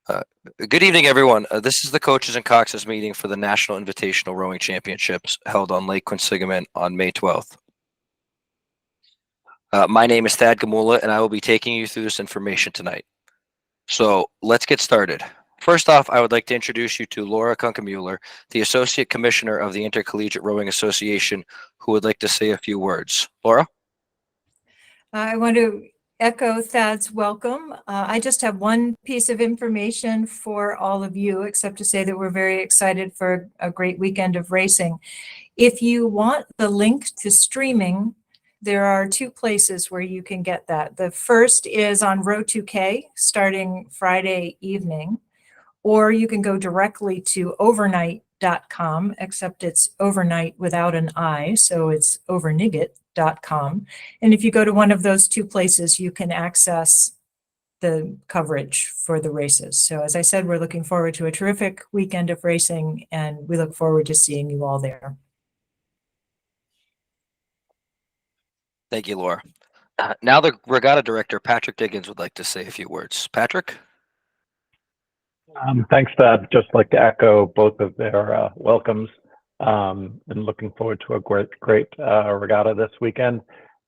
Uh, Good evening, everyone. This is the coaches and coxes meeting for the National Invitational Rowing Championships held on Lake Quinsigamond on May 12th. My name is Thad Gamula, and I will be taking you through this information tonight. So let's get started. First off, I would like to introduce you to Laura Kunkemuller, the Associate Commissioner of the Intercollegiate Rowing Association, who would like to say a few words. Laura? I want to echo Thad's welcome. I just have one piece of information for all of you, except to say that we're very excited for a great weekend of racing. If you want the link to streaming, there are two places where you can get that. The first is on Row 2K starting Friday evening, or you can go directly to overnight.com, except it's overnight without an I, so it's overnigget.com. And if you go to one of those two places, you can access the coverage for the races. So as I said, we're looking forward to a terrific weekend of racing, and we look forward to seeing you all there. Thank you, Laura. Now the Regatta Director, Patrick Diggins, would like to say a few words. Patrick? Thanks, Thad. Just like to echo both of their welcomes, and looking forward to a great regatta this weekend.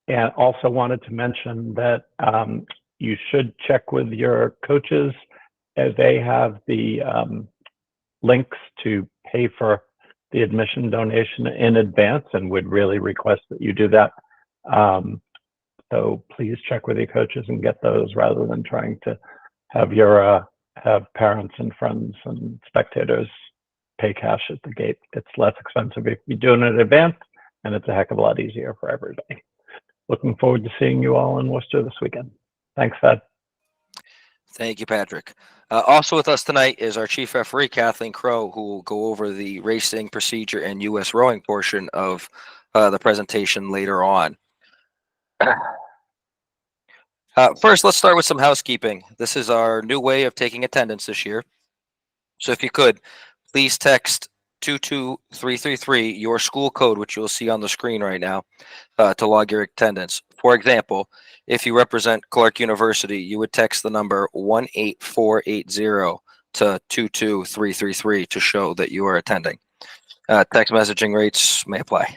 And also wanted to mention that you should check with your coaches as they have the links to pay for the admission donation in advance, and would really request that you do that. So please check with your coaches and get those, rather than trying to have your have parents and friends and spectators pay cash at the gate. It's less expensive if you do it in advance, and it's a heck of a lot easier for everybody. Looking forward to seeing you all in Worcester this weekend. Thanks, Thad. Thank you, Patrick. Also with us tonight is our chief referee, Kathleen Crow, who will go over the racing procedure and U.S. rowing portion of the presentation later on. First, let's start with some housekeeping. This is our new way of taking attendance this year. So if you could, please text 22333, your school code, which you'll see on the screen right now, to log your attendance. For example, if you represent Clark University, you would text the number 18480 to 22333 to show that you are attending. Text messaging rates may apply.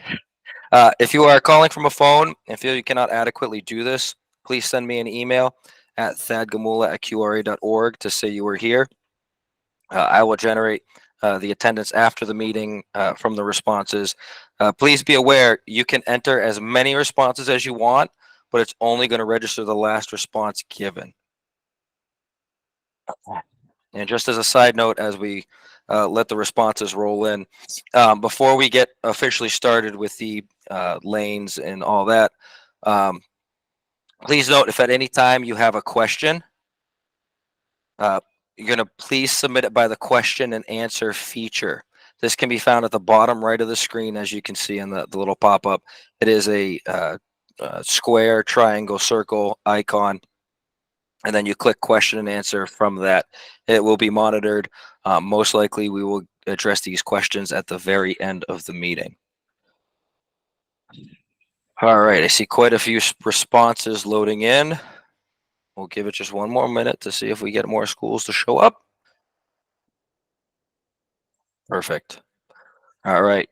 If you are calling from a phone and feel you cannot adequately do this, please send me an email at thadgamula@qra.org to say you were here. I will generate the attendance after the meeting from the responses. Please be aware, you can enter as many responses as you want, but it's only going to register the last response given. And just as a side note, as we let the responses roll in, before we get officially started with the lanes and all that, please note, if at any time you have a question, you're going to please submit it by the question and answer feature. This can be found at the bottom right of the screen, as you can see in the little pop-up. It is a square, triangle, circle icon, and then you click question and answer from that. It will be monitored. Most likely, we will address these questions at the very end of the meeting. All right, I see quite a few responses loading in. We'll give it just one more minute to see if we get more schools to show up. Perfect. All right.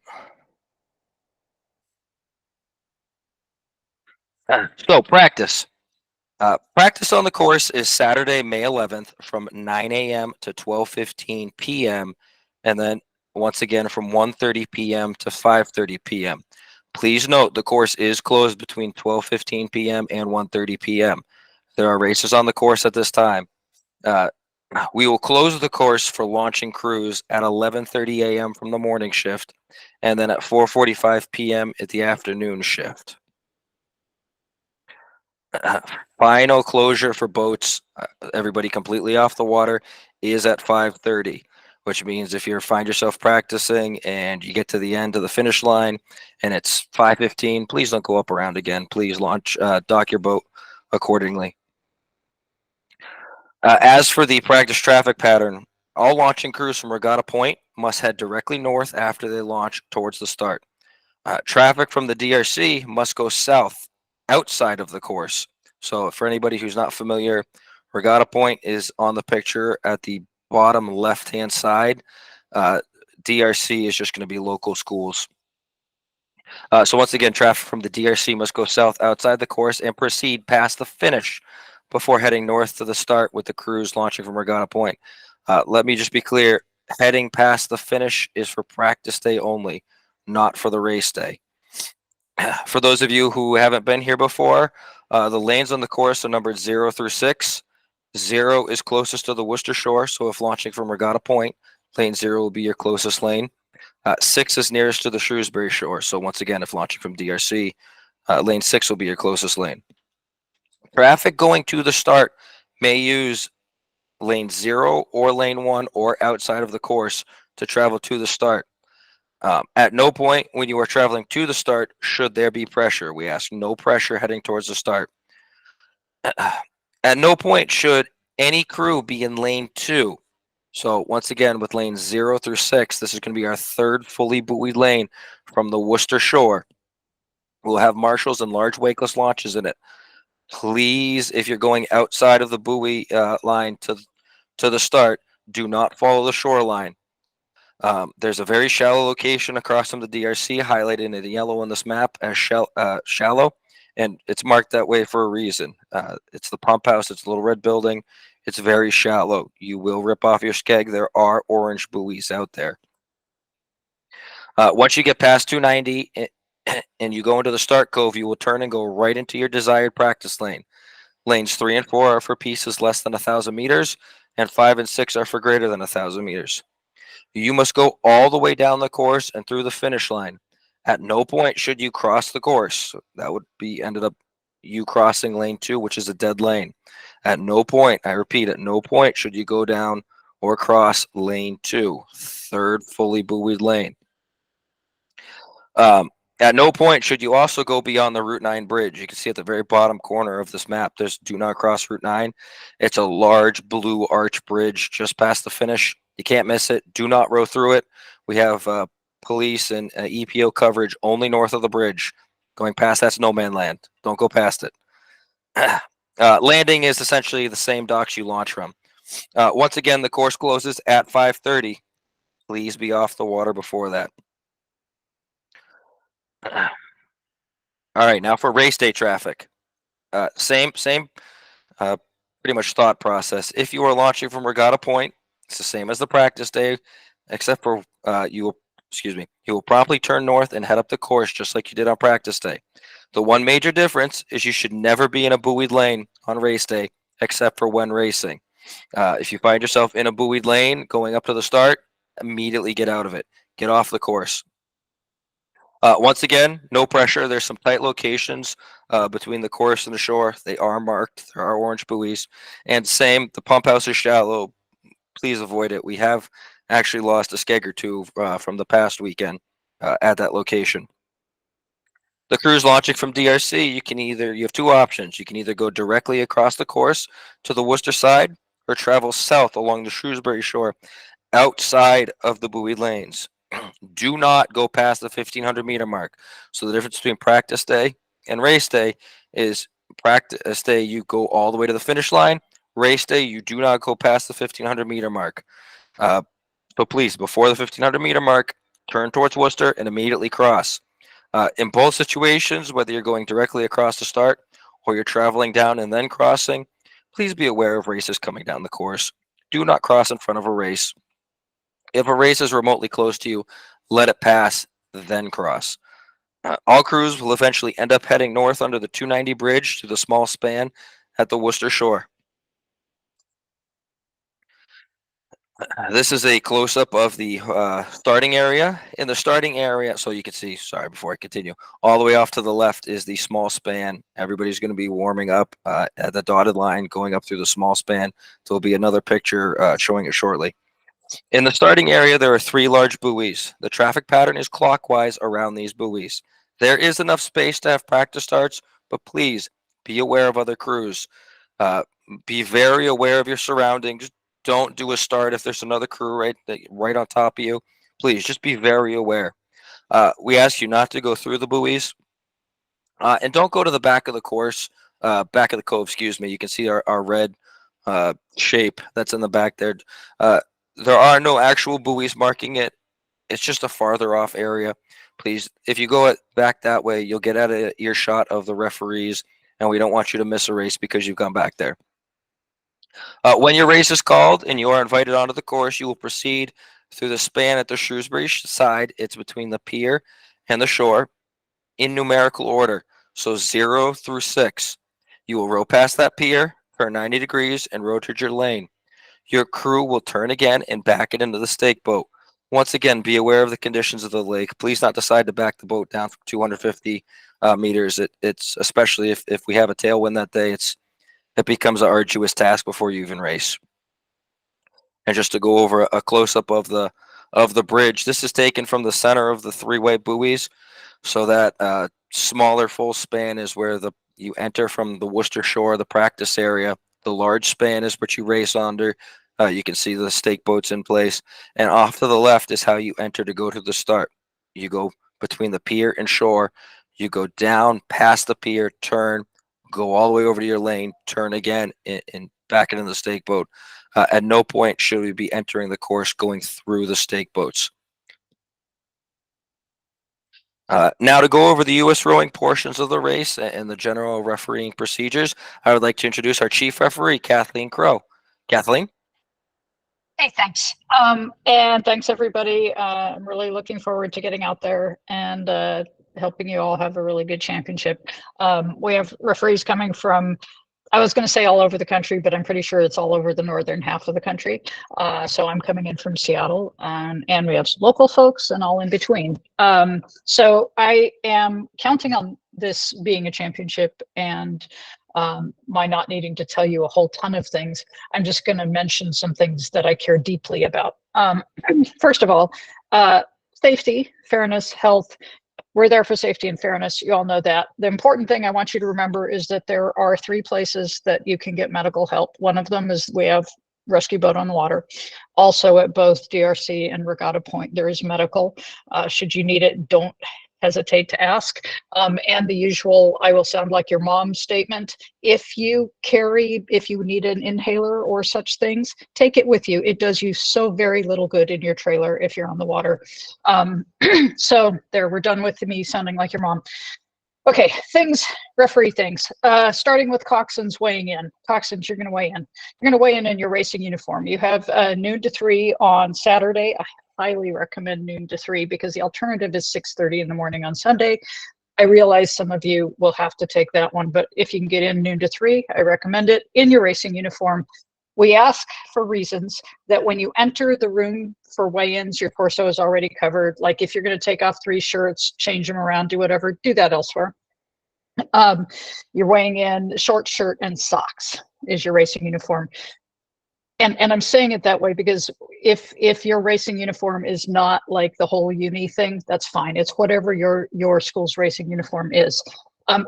So practice. Practice on the course is Saturday, May 11th from 9 a.m. to 12:15 p.m. and then once again from 1:30 p.m. to 5:30 p.m. Please note the course is closed between 12:15 p.m. and 1:30 p.m. There are races on the course at this time. We will close the course for launching crews at 11:30 a.m. from the morning shift, and then at 4:45 p.m. at the afternoon shift. Final closure for boats, everybody completely off the water, is at 5:30, which means if you find yourself practicing and you get to the end of the finish line and it's 5:15, please don't go up around again. Please dock your boat accordingly. As for the practice traffic pattern, all launching crews from Regatta Point must head directly north after they launch towards the start. Traffic from the DRC must go south outside of the course. So for anybody who's not familiar, Regatta Point is on the picture at the bottom left-hand side. DRC is just going to be local schools. So once again, traffic from the DRC must go south outside the course and proceed past the finish before heading north to the start with the crews launching from Regatta Point. Let me just be clear, heading past the finish is for practice day only, not for the race day. For those of you who haven't been here before, the lanes on the course are numbered 0 through 6. 0 is closest to the Worcester shore, so if launching from Regatta Point, lane 0 will be your closest lane. 6 is nearest to the Shrewsbury shore, so once again, if launching from DRC, lane 6 will be your closest lane. Traffic going to the start may use lane 0 or lane 1 or outside of the course to travel to the start. At no point when you are traveling to the start should there be pressure. We ask no pressure heading towards the start. At no point should any crew be in lane 2. So once again, with lanes 0 through 6, this is going to be our third fully buoyed lane from the Worcester shore. We'll have marshals and large wakeless launches in it. Please, if you're going outside of the buoy line to the start, do not follow the shoreline. There's a very shallow location across from the DRC, highlighted in yellow on this map as shallow, and it's marked that way for a reason. It's the pump house. It's a little red building. It's very shallow. You will rip off your skeg. There are orange buoys out there. Once you get past 290 and you go into the start cove, you will turn and go right into your desired practice lane. Lanes 3 and 4 are for pieces less than 1,000 meters, and 5 and 6 are for greater than 1,000 meters. You must go all the way down the course and through the finish line. At no point should you cross the course. That would be ended up you crossing lane 2, which is a dead lane. At no point, I repeat, at no point should you go down or cross lane 2, third fully buoyed lane. At no point should you also go beyond the Route 9 bridge. You can see at the very bottom corner of this map, there's do not cross Route 9. It's a large blue arch bridge just past the finish. You can't miss it. Do not row through it. We have police and EPO coverage only north of the bridge. Going past, that's no man land. Don't go past it. Landing is essentially the same docks you launch from. Once again, the course closes at 5:30. Please be off the water before that. All right, now for race day traffic. Same pretty much thought process. If you are launching from Regatta Point, it's the same as the practice day, except for you will promptly turn north and head up the course just like you did on practice day. The one major difference is you should never be in a buoyed lane on race day, except for when racing. If you find yourself in a buoyed lane going up to the start, immediately get out of it. Get off the course. Once again, no pressure. There's some tight locations between the course and the shore. They are marked. There are orange buoys. And same, the pump house is shallow. Please avoid it. We have actually lost a skeg or two from the past weekend at that location. The crews launching from DRC, you have two options. You can either go directly across the course to the Worcester side or travel south along the Shrewsbury shore outside of the buoyed lanes. Do not go past the 1,500 meter mark. So the difference between practice day and race day is practice day, you go all the way to the finish line. Race day, you do not go past the 1,500 meter mark. So please, before the 1,500 meter mark, turn towards Worcester and immediately cross. In both situations, whether you're going directly across the start or you're traveling down and then crossing, please be aware of races coming down the course. Do not cross in front of a race. If a race is remotely close to you, let it pass, then cross. All crews will eventually end up heading north under the 290 bridge to the small span at the Worcester shore. This is a close-up of the starting area. In the starting area, so you can see, sorry, before I continue, all the way off to the left is the small span. Everybody's going to be warming up at the dotted line, going up through the small span. There'll be another picture showing it shortly. In the starting area, there are 3 large buoys. The traffic pattern is clockwise around these buoys. There is enough space to have practice starts, but please be aware of other crews. Be very aware of your surroundings. Don't do a start if there's another crew right on top of you. Please just be very aware. We ask you not to go through the buoys, and don't go to the back of the course, back of the cove. Excuse me. You can see our red shape that's in the back there. There are no actual buoys marking it. It's just a farther off area. Please, if you go back that way, you'll get out of earshot of the referees, and we don't want you to miss a race because you've gone back there. When your race is called and you are invited onto the course, you will proceed through the span at the Shrewsbury side. It's between the pier and the shore in numerical order. So 0 through 6. You will row past that pier, turn 90 degrees, and rotate your lane. Your crew will turn again and back it into the stake boat. Once again, be aware of the conditions of the lake. Please not decide to back the boat down from 250 meters. It's especially if we have a tailwind that day, it becomes an arduous task before you even race. And just to go over a close-up of the bridge, this is taken from the center of the three-way buoys. So that smaller full span is where you enter from the Worcester shore, the practice area. The large span is what you race under. You can see the stake boats in place. And off to the left is how you enter to go to the start. You go between the pier and shore. You go down past the pier, turn, go all the way over to your lane, turn again, and back it in the stake boat. At no point should we be entering the course going through the stake boats. Now to go over the U.S. rowing portions of the race and the general refereeing procedures, I would like to introduce our chief referee, Kathleen Crow. Kathleen? Hey, thanks. And thanks, everybody. I'm really looking forward to getting out there and helping you all have a really good championship. We have referees coming from, I was going to say all over the country, but I'm pretty sure it's all over the northern half of the country. So I'm coming in from Seattle, and we have some local folks and all in between. So I am counting on this being a championship and my not needing to tell you a whole ton of things. I'm just going to mention some things that I care deeply about. First of all, safety, fairness, health. We're there for safety and fairness. You all know that. The important thing I want you to remember is that there are 3 places that you can get medical help. One of them is we have rescue boat on the water. Also at both DRC and Regatta Point, there is medical. Should you need it, don't hesitate to ask. And the usual, I will sound like your mom statement. If you need an inhaler or such things, take it with you. It does you so very little good in your trailer if you're on the water. So there, we're done with me sounding like your mom. Okay, referee things. Starting with coxswains weighing in. Coxswains, you're gonna weigh in. You're gonna weigh in your racing uniform. You have noon to 3 on Saturday. I highly recommend noon to 3 because the alternative is 6:30 in the morning on Sunday. I realize some of you will have to take that one, but if you can get in noon to 3, I recommend it in your racing uniform. We ask for reasons that when you enter the room for weigh-ins, your torso is already covered. Like if you're going to take off 3 shirts, change them around, do whatever, do that elsewhere. You're weighing in short shirt and socks is your racing uniform. And I'm saying it that way because if your racing uniform is not like the whole uni thing, that's fine. It's whatever your school's racing uniform is.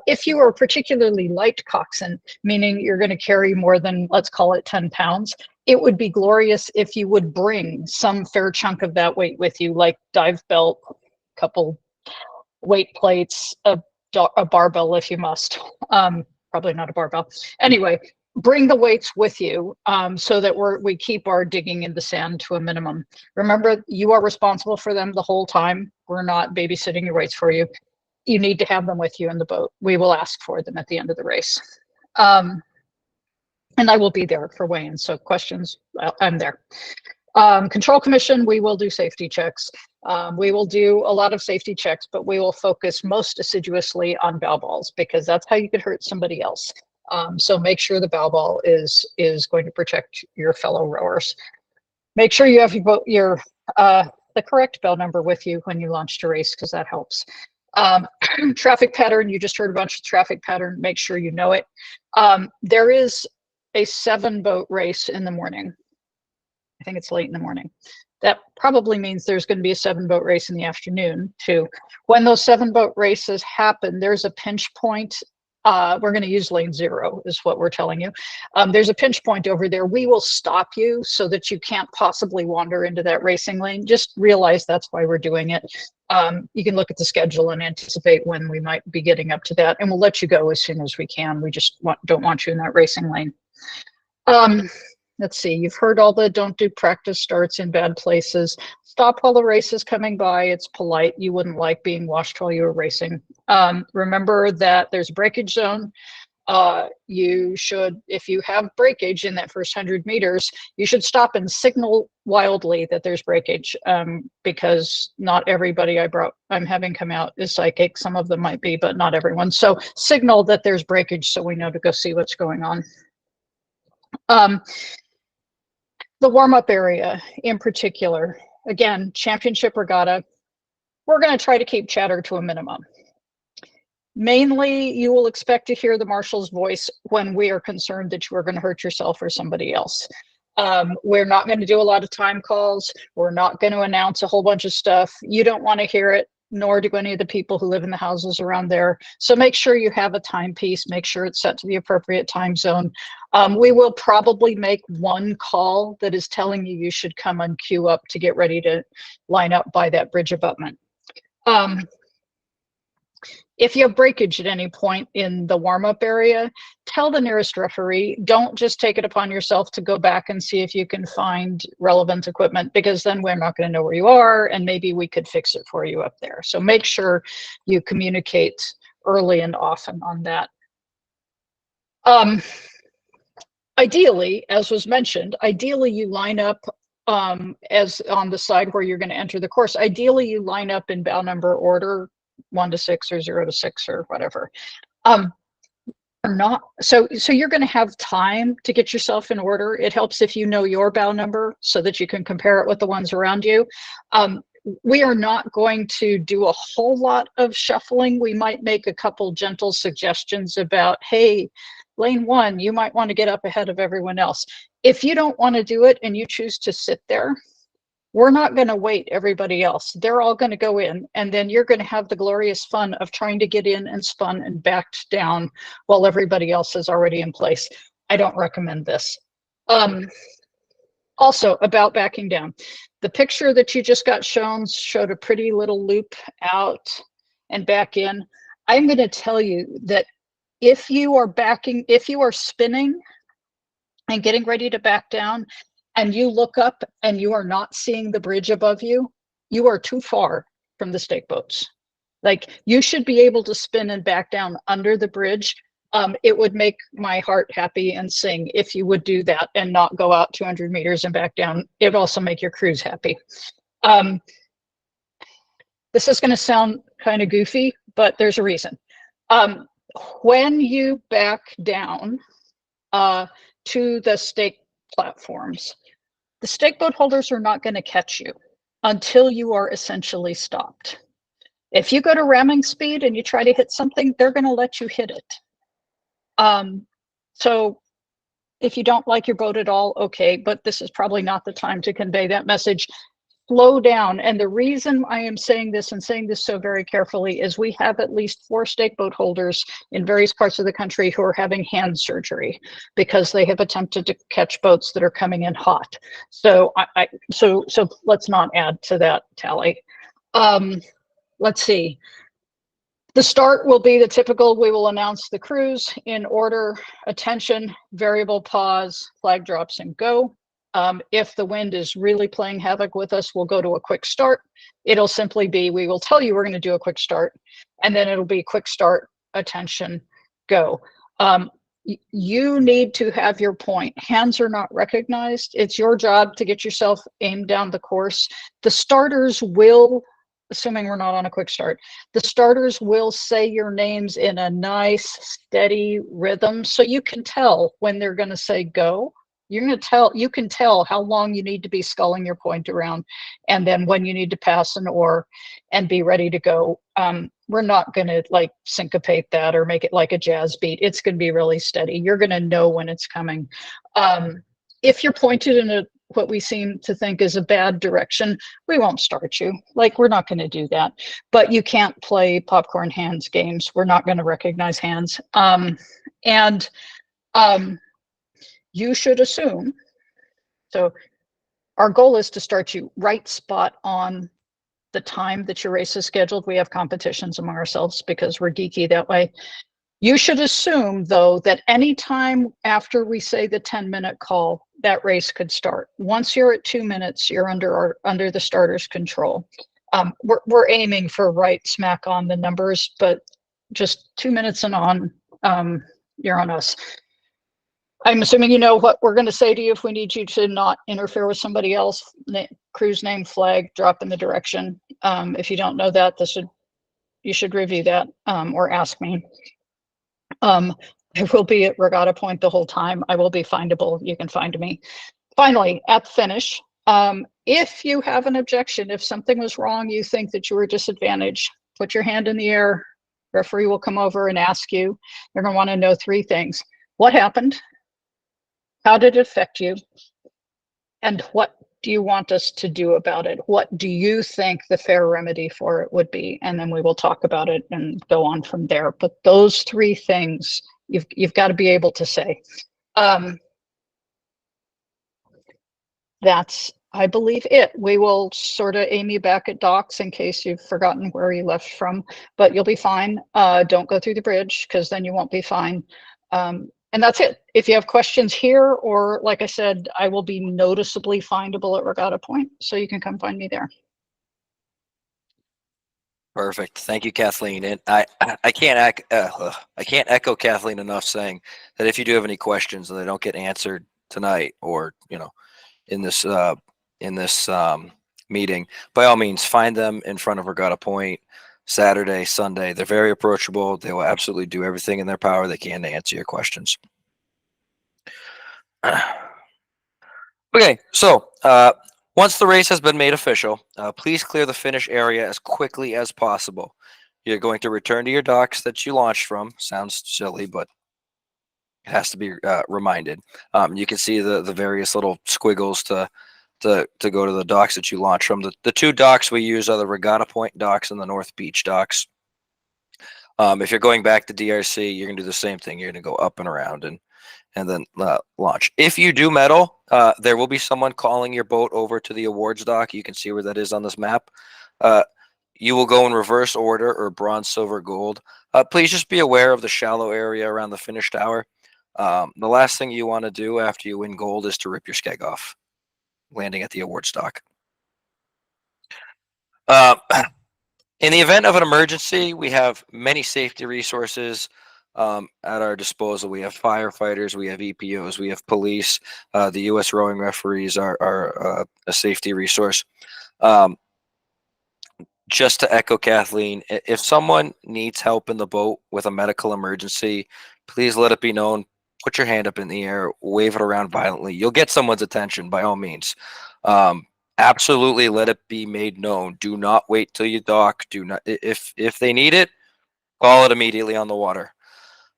If you are particularly light coxswain, meaning you're going to carry more than, let's call it 10 pounds, it would be glorious if you would bring some fair chunk of that weight with you, like dive belt, a couple weight plates, a barbell if you must. Probably not a barbell. Anyway, bring the weights with you so that we keep our digging in the sand to a minimum. Remember, you are responsible for them the whole time. We're not babysitting your weights for you. You need to have them with you in the boat. We will ask for them at the end of the race. And I will be there for weigh-ins, so questions, I'm there. Control Commission, we will do safety checks. We will do a lot of safety checks, but we will focus most assiduously on bow balls because that's how you could hurt somebody else. So make sure the bow ball is going to protect your fellow rowers. Make sure you have the correct bell number with you when you launch to race because that helps. Traffic pattern, you just heard a bunch of traffic pattern, make sure you know it. There is a 7-boat race in the morning. I think it's late in the morning. That probably means there's going to be a 7-boat race in the afternoon too. When those 7-boat races happen, there's a pinch point. We're going to use lane 0 is what we're telling you. There's a pinch point over there. We will stop you so that you can't possibly wander into that racing lane. Just realize that's why we're doing it. You can look at the schedule and anticipate when we might be getting up to that, and we'll let you go as soon as we can. We just don't want you in that racing lane. Let's see, you've heard all the don't do practice starts in bad places. Stop while the race is coming by. It's polite. You wouldn't like being watched while you were racing. Remember that there's a breakage zone. You should, if you have breakage in that first 100 meters, you should stop and signal wildly that there's breakage, because not everybody I'm having come out is psychic. Some of them might be, but not everyone. So signal that there's breakage so we know to go see what's going on. The warm-up area in particular, again, championship regatta, we're going to try to keep chatter to a minimum. Mainly, you will expect to hear the marshal's voice when we are concerned that you are going to hurt yourself or somebody else. We're not going to do a lot of time calls. We're not going to announce a whole bunch of stuff. You don't want to hear it, nor do any of the people who live in the houses around there. So make sure you have a timepiece. Make sure it's set to the appropriate time zone. We will probably make one call that is telling you should come and queue up to get ready to line up by that bridge abutment. If you have breakage at any point in the warm-up area, tell the nearest referee. Don't just take it upon yourself to go back and see if you can find relevant equipment, because then we're not going to know where you are, and maybe we could fix it for you up there. So make sure you communicate early and often on that. Ideally, as was mentioned, ideally you line up as on the side where you're going to enter the course. Ideally, you line up in bow number order, 1 to 6 or 0 to 6 or whatever. So you're going to have time to get yourself in order. It helps if you know your bow number so that you can compare it with the ones around you. We are not going to do a whole lot of shuffling. We might make a couple gentle suggestions about, hey, lane 1, you might want to get up ahead of everyone else. If you don't want to do it and you choose to sit there, we're not going to wait everybody else. They're all going to go in, and then you're going to have the glorious fun of trying to get in and spun and backed down while everybody else is already in place. I don't recommend this. Also, about backing down. The picture that you just got shown showed a pretty little loop out and back in. I'm going to tell you that if you are spinning and getting ready to back down, and you look up and you are not seeing the bridge above you, you are too far from the stake boats. Like, you should be able to spin and back down under the bridge. It would make my heart happy and sing if you would do that and not go out 200 meters and back down. It'd also make your crews happy. This is going to sound kind of goofy, but there's a reason. When you back down to the stake platforms, the stake boat holders are not going to catch you until you are essentially stopped. If you go to ramming speed and you try to hit something, they're going to let you hit it. So if you don't like your boat at all, okay, but this is probably not the time to convey that message. Slow down. And the reason I am saying this and saying this so very carefully is we have at least 4 stake boat holders in various parts of the country who are having hand surgery because they have attempted to catch boats that are coming in hot. So so let's not add to that tally. Let's see. The start will be the typical, we will announce the crews in order: attention, variable, pause, flag drops, and go. If the wind is really playing havoc with us, we'll go to a quick start. It'll simply be, we will tell you we're going to do a quick start, and then it'll be quick start, attention, go. You need to have your point. Hands are not recognized. It's your job to get yourself aimed down the course. The starters will, assuming we're not on a quick start, the starters will say your names in a nice, steady rhythm, so you can tell when they're going to say go. You can tell how long you need to be sculling your point around, and then when you need to pass an oar and be ready to go. We're not going to like syncopate that or make it like a jazz beat. It's going to be really steady. You're going to know when it's coming. If you're pointed in what we seem to think is a bad direction, we won't start you. Like, we're not going to do that. But you can't play popcorn hands games. We're not going to recognize hands. You should assume, so our goal is to start you right spot on the time that your race is scheduled. We have competitions among ourselves because we're geeky that way. You should assume, though, that any time after we say the 10-minute call, that race could start. Once you're at 2 minutes, you're under the starter's control. We're aiming for right smack on the numbers, but just 2 minutes and on, you're on us. I'm assuming you know what we're going to say to you if we need you to not interfere with somebody else. Cruise name, flag, drop in the direction. If you don't know that, you should review that or ask me. I will be at Regatta Point the whole time. I will be findable. You can find me. Finally, at the finish, if you have an objection, if something was wrong, you think that you were disadvantaged, put your hand in the air. Referee will come over and ask you. They're going to want to know 3 things. What happened? How did it affect you? And what do you want us to do about it? What do you think the fair remedy for it would be? And then we will talk about it and go on from there. But those 3 things you've got to be able to say. That's, I believe, it. We will sort of aim you back at docks in case you've forgotten where you left from, but you'll be fine. Don't go through the bridge because then you won't be fine. And that's it. If you have questions here, or like I said, I will be noticeably findable at Regatta Point, so you can come find me there. Perfect. Thank you, Kathleen. And I can't echo Kathleen enough saying that if you do have any questions and they don't get answered tonight, or in this meeting, by all means, find them in front of Regatta Point Saturday, Sunday. They're very approachable. They will absolutely do everything in their power they can to answer your questions. Okay, so once the race has been made official, please clear the finish area as quickly as possible. You're going to return to your docks that you launched from. Sounds silly, but it has to be reminded. You can see the various little squiggles to go to the docks that you launched from. The 2 docks we use are the Regatta Point docks and the North Beach docks. If you're going back to DRC, you're going to do the same thing. You're going to go up and around and then launch. If you do medal, there will be someone calling your boat over to the awards dock. You can see where that is on this map. You will go in reverse order, or bronze, silver, gold. Please just be aware of the shallow area around the finish tower. The last thing you want to do after you win gold is to rip your skeg off, landing at the awards dock. In the event of an emergency, we have many safety resources at our disposal. We have firefighters, we have EPOs, we have police. The U.S. rowing referees are a safety resource. Just to echo Kathleen, if someone needs help in the boat with a medical emergency, please let it be known. Put your hand up in the air, wave it around violently. You'll get someone's attention by all means. Absolutely let it be made known. Do not wait till you dock. Do not, if they need it, call it immediately on the water.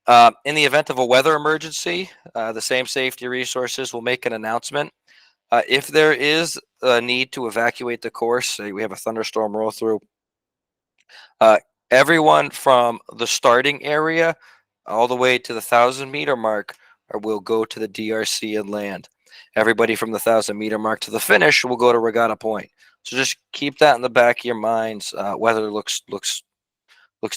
In the event of a weather emergency, the same safety resources will make an announcement. If there is a need to evacuate the course, say we have a thunderstorm roll through, everyone from the starting area all the way to the 1,000-meter mark will go to the DRC and land. Everybody from the 1,000-meter mark to the finish will go to Regatta Point. So just keep that in the back of your minds. Weather looks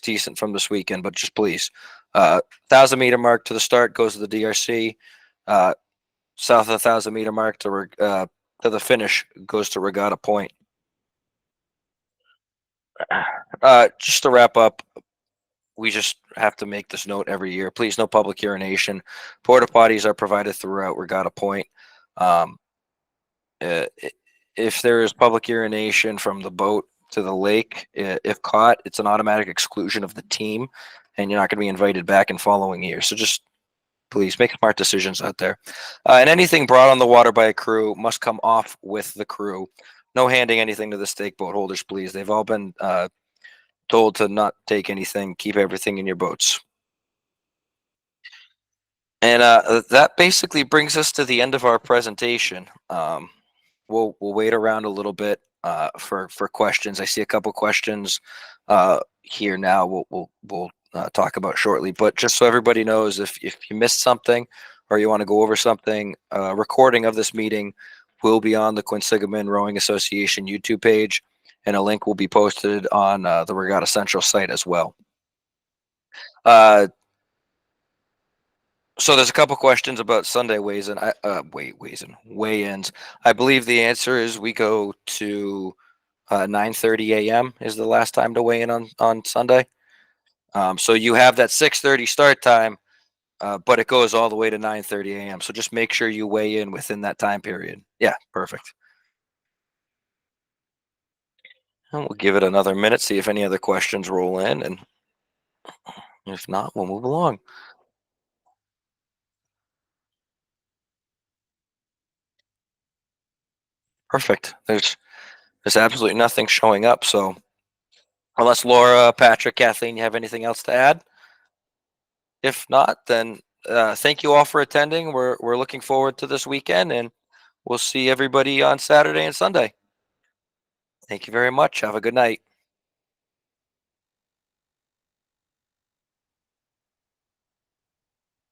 decent from this weekend, but just please, 1,000-meter mark to the start goes to the DRC. South of the 1,000-meter mark to the finish goes to Regatta Point. Just to wrap up, we just have to make this note every year. Please, no public urination. Porta potties are provided throughout Regatta Point. If there is public urination from the boat to the lake, if caught, it's an automatic exclusion of the team, and you're not going to be invited back in following years. So just please make smart decisions out there. And anything brought on the water by a crew must come off with the crew. No handing anything to the stake boat holders, please. They've all been told to not take anything. Keep everything in your boats. And that basically brings us to the end of our presentation. We'll wait around a little bit for questions. I see a couple questions here now. We'll talk about shortly. But just so everybody knows, if you missed something or you want to go over something, a recording of this meeting will be on the Quinsigamond Rowing Association YouTube page, and a link will be posted on the Regatta Central site as well. So there's a couple questions about Sunday weigh-in. Weigh-ins. I believe the answer is we go to 9:30 a.m. is the last time to weigh in on Sunday. So you have that 6:30 start time, but it goes all the way to 9:30 a.m. So just make sure you weigh in within that time period. Yeah, perfect. And we'll give it another minute, see if any other questions roll in, and if not, we'll move along. Perfect. There's absolutely nothing showing up. So unless Laura, Patrick, Kathleen, you have anything else to add? If not, then thank you all for attending. We're looking forward to this weekend, and we'll see everybody on Saturday and Sunday. Thank you very much. Have a good night.